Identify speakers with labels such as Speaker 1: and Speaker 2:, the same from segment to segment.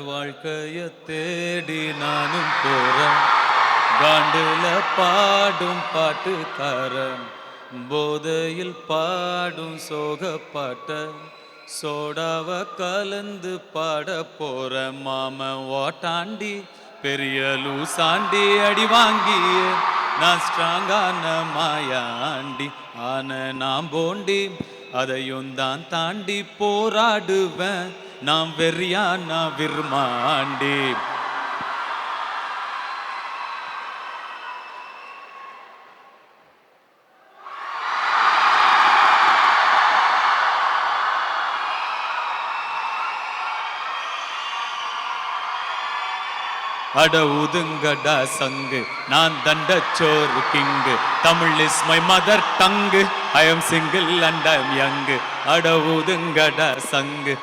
Speaker 1: வாழ்க்கைய தேடி நானும் போறேன், காண்டுல பாடும் பாட்டுக்காரன், போதையில் பாடும் சோக பாட்ட சோடாவ கலந்து பாட போற மாமன் ஓட்டாண்டி பெரிய லூசாண்டி அடி வாங்கிய நான் ஸ்ட்ராங்கான மாயாண்டி ஆன நான் போண்டி அதையும் தான் தாண்டி போராடுவேன் நான் வெறியான விருமாண்டி. அட உதுங்கடா சங்கு நான் தண்டச்சோறு king, Tamil is my mother tongue, I am single and I am young. அட உதுங்கடா சங்கு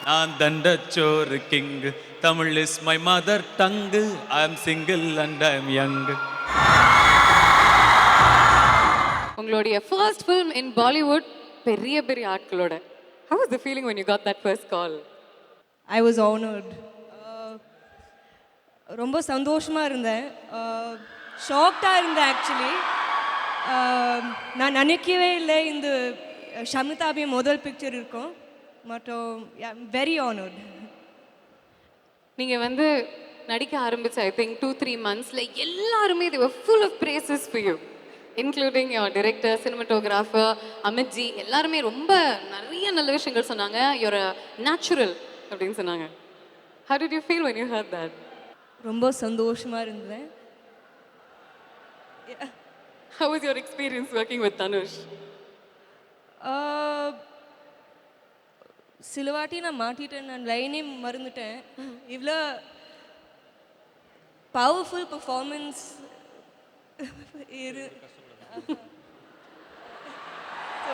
Speaker 1: நான் தண்டச்சோறு king, Tamil is my mother tongue, I am single and I am young.
Speaker 2: உங்களுடைய ஃபர்ஸ்ட் ஃபிலிம் இன் பாலிவுட் பெரிய பெரிய ஆட்களோட. How was the feeling when you got that first call?
Speaker 3: I was honored. ரொம்ப சந்தோஷமாக இருந்தேன், ஷாக்டாக இருந்தேன் ஆக்சுவலி. நான் நினைக்கவே இல்லை இந்த ஷமிதாபிய முதல் பிக்சர் இருக்கும் மட்டும். Very honoured.
Speaker 2: நீங்கள் வந்து நடிக்க ஆரம்பிச்சு ஐ திங்க் 2-3 monthsல எல்லாருமே they were full of praises for you, including your director, cinematographer, அமித்ஜி. எல்லாருமே ரொம்ப நிறைய நல்ல விஷயங்கள் சொன்னாங்க. you're a natural அப்படின்னு சொன்னாங்க. How did you feel when you heard that?
Speaker 3: ரொம்ப சந்தோஷமாக இருந்தேன்.
Speaker 2: How was your experience working with Dhanush?
Speaker 3: சில வாட்டி நான் மாட்டிட்டேன், நான் லைனே மறந்துட்டேன். இவ்வளோ powerful performance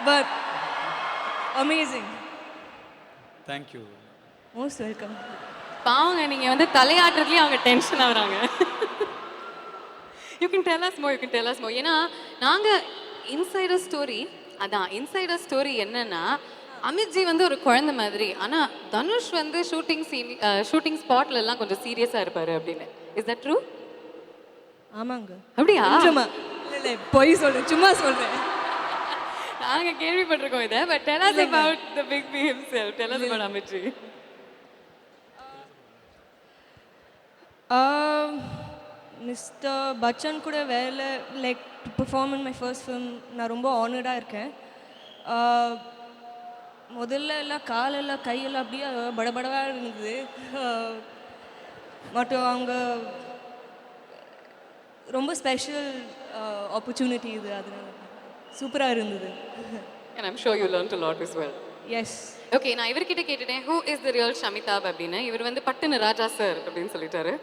Speaker 3: but amazing.
Speaker 1: Thank you.
Speaker 3: Most welcome.
Speaker 2: பாவங்க, நீங்கள் வந்து தலையாட்டுறதுலேயே அவங்க டென்ஷன் ஆகுறாங்க. யூ கேன் டெல் அஸ் மோர். ஏன்னா நாங்கள் இன்சைடர் ஸ்டோரி, அதான் இன்சைடர் ஸ்டோரி என்னன்னா, அமித்ஜி வந்து ஒரு குழந்தை மாதிரி, ஆனால் தனுஷ் வந்து ஷூட்டிங் ஸ்பாட்ல எல்லாம் கொஞ்சம் சீரியஸாக இருப்பார் அப்படின்னு. Is that true?
Speaker 3: ஆமாங்க.
Speaker 2: அப்படியா?
Speaker 3: இல்லை பொய் சொல்கிறேன், சும்மா சொல்கிறேன்.
Speaker 2: நாங்கள் கேள்விப்பட்டிருக்கோம் இதை. But tell us about the big B himself. Tell us about Amitji.
Speaker 3: Mister Bachchan கூட வேலை like to perform in my first film நான் ரொம்ப ஆனர்டாக இருக்கேன். முதல்ல எல்லாம் காலெல்லாம் கையெல்லாம் அப்படியே படபடவாக இருந்தது. மற்றும் அவங்க ரொம்ப ஸ்பெஷல் ஆப்பர்ச்சுனிட்டி இது, அதனால சூப்பராக இருந்தது.
Speaker 2: And I'm sure you learned a lot as well.
Speaker 3: Yes.
Speaker 2: Okay, நான் இவர்கிட்ட கேட்டுட்டேன் who is the real Shamitabh அப்படின்னு. இவர் வந்து பட்டுன்னு ராஜா சார் அப்படின்னு சொல்லிட்டாரு.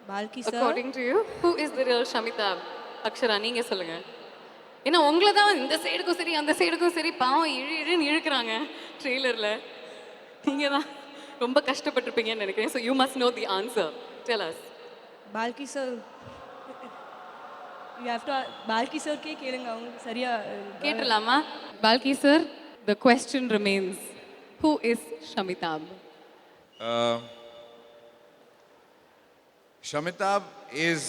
Speaker 3: Balki sir.
Speaker 2: According to you, who is the real Shamitabh? Akshara, நீங்கள் சொல்லுங்கள். ஏன்னா உங்களை தான் இந்த சைடுக்கும் சரி அந்த சைடுக்கும் சரி பாவம் இழுன்னு இழுக்கிறாங்க ட்ரெய்லரில். நீங்கள் தான் ரொம்ப கஷ்டப்பட்டிருப்பீங்கன்னு நினைக்கிறேன். So you must know the answer. Tell us.
Speaker 3: Balki sir. You have to Balki சார்க்கே கேளுங்க, அவங்க சரியா
Speaker 2: கேட்டுடலாமா? Balki sir, the question remains, who is Shamitabh?
Speaker 4: Shamitabh is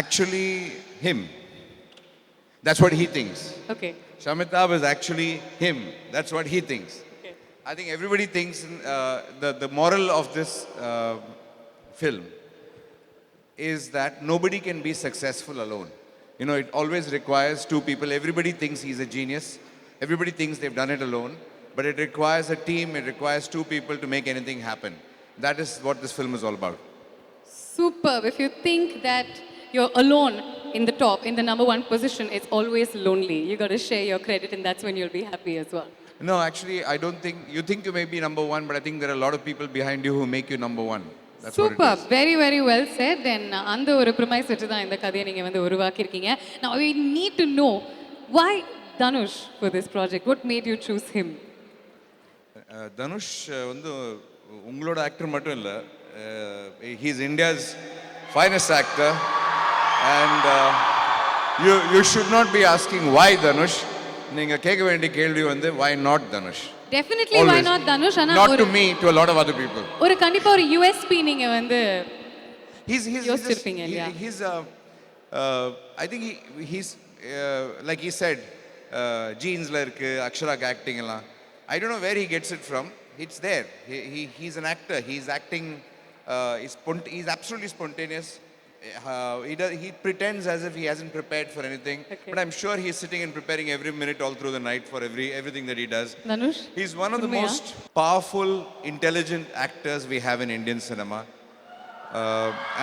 Speaker 4: actually him. That's what he thinks.
Speaker 2: Okay.
Speaker 4: Shamitabh is actually him. That's what he thinks.
Speaker 2: Okay.
Speaker 4: I think everybody thinks the moral of this film is that nobody can be successful alone. You know, it always requires two people. Everybody thinks he's a genius. Everybody thinks they've done it alone. But it requires a team. It requires two people to make anything happen. That is what this film is all about.
Speaker 2: Superb. If you think that you're alone in the top, in the number one position, it's always lonely. You got to share your credit, and that's when you'll be happy as well.
Speaker 4: No, actually, I don't think you think you may be number one, but I think there are a lot of people behind you who make you number one. That's
Speaker 2: Superb.
Speaker 4: what it is.
Speaker 2: Very, very well said. Then அந்த ஒரு premise வச்சு தான் இந்த கதையை நீங்க வந்து உருவாக்கியிருக்கீங்க. Now we need to know why Dhanush for this project. What made you choose him?
Speaker 4: Dhanush வந்து உங்களோட ஆக்டர் மட்டும் இல்லை, he's India's finest actor. And you should not be asking why Dhanush. நீங்கள் கேட்க வேண்டிய கேள்வி வந்து why not Dhanush.
Speaker 2: Definitely why not Dhanush. ஆனா
Speaker 4: Not to me, to a lot of other people.
Speaker 2: ஒரு கண்டிப்பா ஒரு USP நீங்க வந்து
Speaker 4: He's
Speaker 2: யோசிச்சிருப்பீங்க இல்லையா?
Speaker 4: I think he's like he said, jeansல இருக்கு அக்ஷராக்கு ஆக்டிங் எல்லாம். I don't know where he gets it from. It's there. He's an actor. He's acting. He's absolutely spontaneous. He pretends as if he hasn't prepared for anything.
Speaker 2: Okay.
Speaker 4: But I'm sure he's sitting and preparing every minute all through the night for everything that he does.
Speaker 2: Dhanush
Speaker 4: He's one of the
Speaker 2: உண்மையா?
Speaker 4: most powerful, intelligent actors we have in Indian cinema.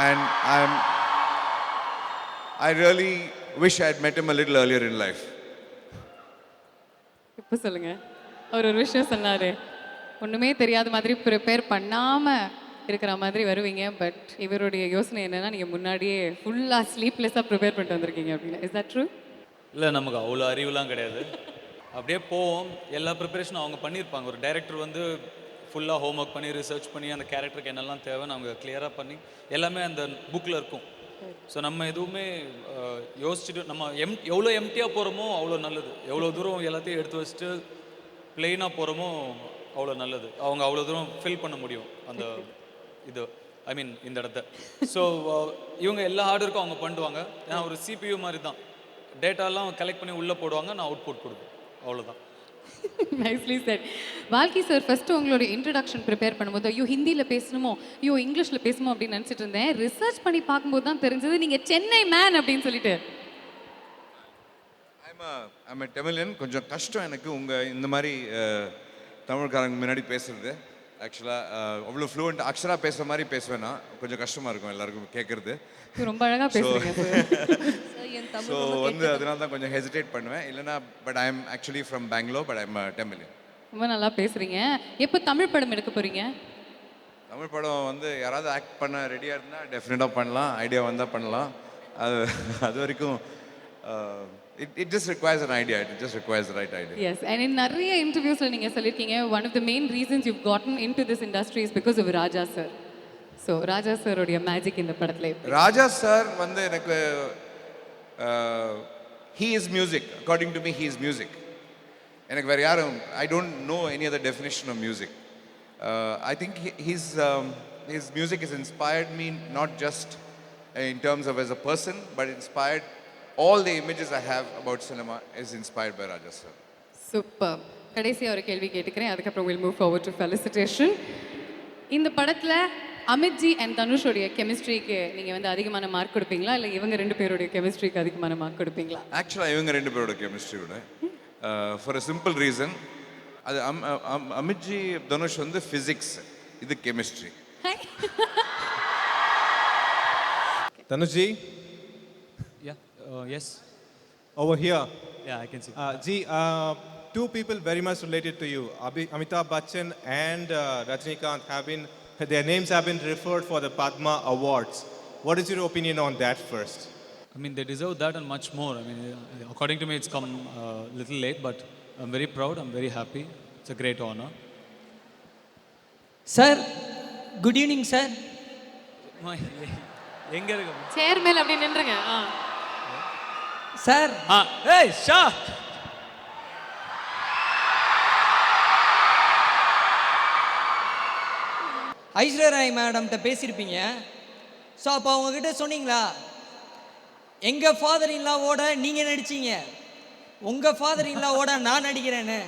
Speaker 4: And I really wish I had met him a little earlier in life.
Speaker 2: இப்போ சொல்லுங்க. அவர் ஒரு விஷயம் சொன்னாரு, ஒண்ணுமே தெரியாத மாதிரி prepare பண்ணாம இருக்கிற மாதிரி வருவீங்க, பட் இவருடைய யோசனை என்னன்னா நீங்க முன்னாடியே ஃபுல்லா ஸ்லீப்லெஸ்ஸா ப்ரிப்பேர் பண்ணிட்டு வந்திருக்கீங்க அப்படின்னு. Is that true?
Speaker 1: இல்லை நமக்கு அவ்வளோ அறிவுலாம் கிடையாது. அப்படியே போவோம், எல்லா ப்ரிப்பரேஷனும் அவங்க பண்ணியிருப்பாங்க. ஒரு டைரக்டர் வந்து ஃபுல்லாக ஹோம் ஒர்க் பண்ணி ரிசர்ச் பண்ணி அந்த கேரக்டருக்கு என்னெல்லாம் தேவைன்னு அவங்க கிளியராக பண்ணி எல்லாமே அந்த புக்கில் இருக்கும். ஸோ நம்ம எதுவுமே யோசிச்சுட்டு நம்ம எவ்வளோ எம்டியாக போகிறோமோ அவ்வளோ நல்லது. எவ்வளோ தூரம் எல்லாத்தையும் எடுத்து வச்சுட்டு பிளெயினாக போகிறோமோ அவ்வளோ நல்லது. அவங்க அவ்வளோ தூரம் ஃபில் பண்ண முடியும் அந்த இது, ஐ மீன் இந்த இடத்த. ஸோ இவங்க எல்லா ஹார்ட் ஒர்க்கும் அவங்க பண்ணுவாங்க. ஏன்னா ஒரு CPU மாதிரி தான், டேட்டாலாம் கலெக்ட் பண்ணி உள்ளே போடுவாங்க, நான் அவுட்புட் கொடுப்பேன், அவ்வளோதான்.
Speaker 2: Nicely sir. Balki sir, first உங்களோட இன்ட்ரடக்ஷன் ப்ரிப்பேர் பண்ணும்போது ஐயோ ஹிந்தியில் பேசணுமோ ஐயோ இங்கிலீஷில் பேசணுமோ அப்படின்னு நினச்சிட்டு இருந்தேன். ரிசர்ச் பண்ணி பார்க்கும்போது தான் தெரிஞ்சது நீங்கள் சென்னை மேன் அப்படின்னு சொல்லிட்டு.
Speaker 4: I'm a Tamilian. கொஞ்சம் கஷ்டம் எனக்கு இந்த மாதிரி தமிழ்காரங்க முன்னாடி பேசுறது. ஆக்சுவலாக அவ்வளோ ஃப்ளூவெண்ட் அக்ஷரா பேசுகிற மாதிரி பேசுவேன்னா கொஞ்சம் கஷ்டமாக இருக்கும் எல்லாருக்கும் கேட்குறது.
Speaker 2: ரொம்ப அழகாக பேசுறீங்க சார்.
Speaker 4: ஸோ வந்து அதனால தான் கொஞ்சம் ஹெசிடேட் பண்ணுவேன். இல்லைனா but I am actually from Bangalore, but I am Tamilian.
Speaker 2: ரொம்ப நல்லா பேசுறீங்க. எப்போ தமிழ் படம் எடுக்க போறீங்க?
Speaker 4: தமிழ் படம் வந்து யாராவது ஆக்ட் பண்ண ரெடியாக இருந்தால் டெஃபினட்டாக பண்ணலாம், ஐடியா வந்தால் பண்ணலாம். அது வரைக்கும் it just requires an idea. It just requires the right idea.
Speaker 2: Yes, and in நிறைய இன்டர்வியூஸ்ல நீங்க சொல்லிருக்கீங்க one of the main reasons you've gotten into this industry is because of Raja sir. So Raja sir உடைய magic இந்த படத்துல.
Speaker 4: ராஜா sir வந்து எனக்கு he is music. According to me, he is music. எனக்கு வேற யாரும் I don't know any other definition of music. I think his music has inspired me not just in terms of as a person, but inspired all the images I have about cinema is inspired by Raja sir.
Speaker 2: Super. கடைசியா ஒரு கேள்வி கேட்டுக்கிறேன், அதுக்கப்புறம் we'll move forward to felicitation. இந்த படத்துல Amit G and தனுஷோடைய கெமிஸ்ட்ரிக்கு நீங்க வந்து அதிகமான மார்க் கொடுப்பீங்களா இல்ல இவங்க ரெண்டு பேருடைய கெமிஸ்ட்ரிக்கு அதிகமான மார்க் கொடுப்பீங்களா?
Speaker 4: ஆக்சுவலாக இவங்க ரெண்டு பேரோட கெமிஸ்ட்ரியோட ஃபார் அ சிம்பிள் ரீசன், அது அமித் ஜி தனுஷ் வந்து ஃபிசிக்ஸ், இது chemistry.
Speaker 5: Tanush ji,
Speaker 1: Yes.
Speaker 5: over here.
Speaker 1: Yeah, I can see.
Speaker 5: Ji, two people very much related to you, Amitabh Bachchan and Rajinikanth, their names have been referred for the Padma Awards. What is your opinion on that first?
Speaker 1: I mean, they deserve that and much more. I mean, according to me, it's come a little late, but I'm very proud. I'm very happy. It's a great honor.
Speaker 6: Sir, good evening, sir.
Speaker 1: எங்க இருக்கு?
Speaker 2: Chair மேல அப்படியே நின்றுங்க.
Speaker 6: Sir.
Speaker 1: Hey, Shah.
Speaker 6: Aishwarya Rai மேடம்கிட்ட பேசியிருப்பீங்க. So அப்போ அவங்கக்கிட்ட சொன்னீங்களா எங்கள் ஃபாதர் இன்லாவோட நீங்கள் நடிச்சீங்க, உங்கள் ஃபாதர் இன்லாவோட நான் நடிக்கிறேன்னு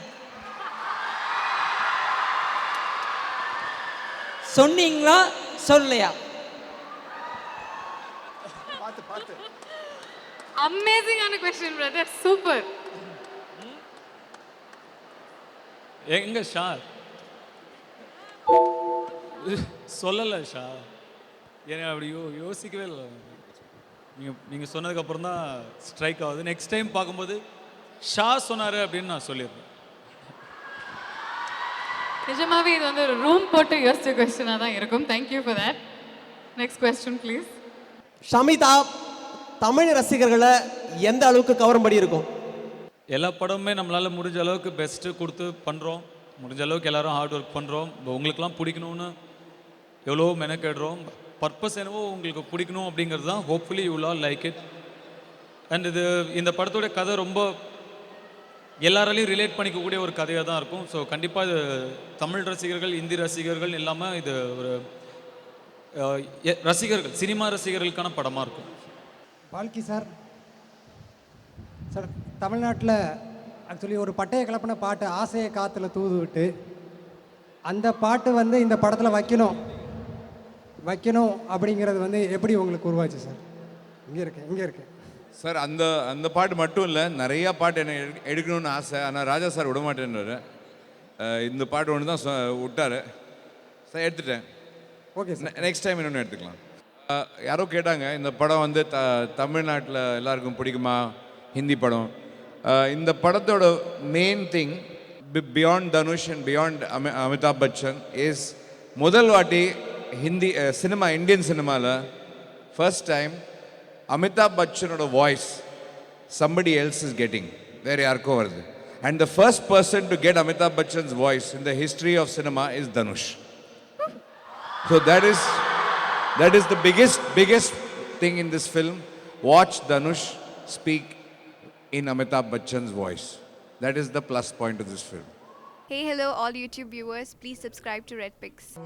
Speaker 6: சொன்னீங்களா சொல்லலையா?
Speaker 2: அமேசிங்கான क्वेश्चन பிரதர், சூப்பர்.
Speaker 1: எங்க ஷா? சொல்லலை ஷா, எனக்கு அப்படி யோசிக்கவே இல்லை. நீங்கள் சொன்னதுக்கப்புறம் தான் ஸ்ட்ரைக் ஆகுது. நெக்ஸ்ட் டைம் பார்க்கும்போது ஷா சொன்னார் அப்படின்னு நான் சொல்லிடுறேன்.
Speaker 2: நிஜமாவே இது வந்து ஒரு ரூம் போட்டு யோசிச்ச கொஸ்டினாக தான் இருக்கும். Thank you for that. Next question please.
Speaker 7: Shamita, Tamil ரசிகர்களை எந்த அளவுக்கு கவரும்படி இருக்கும்?
Speaker 1: எல்லா படமுமே நம்மளால் முடிஞ்ச அளவுக்கு பெஸ்ட்டு கொடுத்து பண்ணுறோம். முடிஞ்ச அளவுக்கு எல்லாரும் ஹார்ட் ஒர்க் பண்ணுறோம். உங்களுக்கெல்லாம் பிடிக்கணும்னு எவ்வளோ மெனக்கெடுறோம். பர்பஸ் என்னவோ உங்களுக்கு பிடிக்கணும் அப்படிங்கிறது தான். Hopefully you will all like it. And இந்த படத்தோட கதை ரொம்ப எல்லாராலையும் ரிலேட் பண்ணிக்கக்கூடிய ஒரு கதையாக தான் இருக்கும். ஸோ கண்டிப்பாக இது தமிழ் ரசிகர்கள், இந்தி ரசிகர்கள் இல்லாமல் இது ஒரு ரசிகர்கள், சினிமா ரசிகர்களுக்கான படமாக இருக்கும்.
Speaker 8: பால்கி சார், சார் தமிழ்நாட்டில் ஆக்சுவலி ஒரு பட்டையை கிளப்பின பாட்டு ஆசையை காற்றுல தூது விட்டு, அந்த பாட்டு வந்து இந்த படத்தில் வைக்கணும் அப்படிங்கிறது வந்து எப்படி உங்களுக்கு உருவாச்சு சார்? இங்கே இருக்கேன்
Speaker 4: சார். அந்த பாட்டு மட்டும் இல்லை, நிறையா பாட்டு எனக்கு எடுக்கணும்னு ஆசை. ஆனால் ராஜா சார் விட மாட்டேன்றாரு. இந்த பாட்டு ஒன்று தான் விட்டார் சார், எடுத்துட்டேன்.
Speaker 8: ஓகே சார்,
Speaker 4: நெக்ஸ்ட் டைம் இன்னொன்று எடுத்துக்கலாம். யாரோ கேட்டாங்க இந்த படம் வந்து தமிழ்நாட்டில் எல்லாருக்கும் பிடிக்குமா, ஹிந்தி படம். இந்த படத்தோட main thing beyond Dhanush and beyond Amitabh Bachchan is முதல் வாட்டி ஹிந்தி சினிமா, இந்தியன் சினிமாவில் first time Amitabh Bachchanoட voice somebody else is getting. வேறு யாருக்கோ வருது. And the first person to get Amitabh Bachchan's voice in the history of cinema is Dhanush. So that is the biggest thing in this film. Watch Dhanush speak in Amitabh Bachchan's voice. That is the plus point of this film.
Speaker 9: Hey, hello all YouTube viewers. Please subscribe to Red Pix.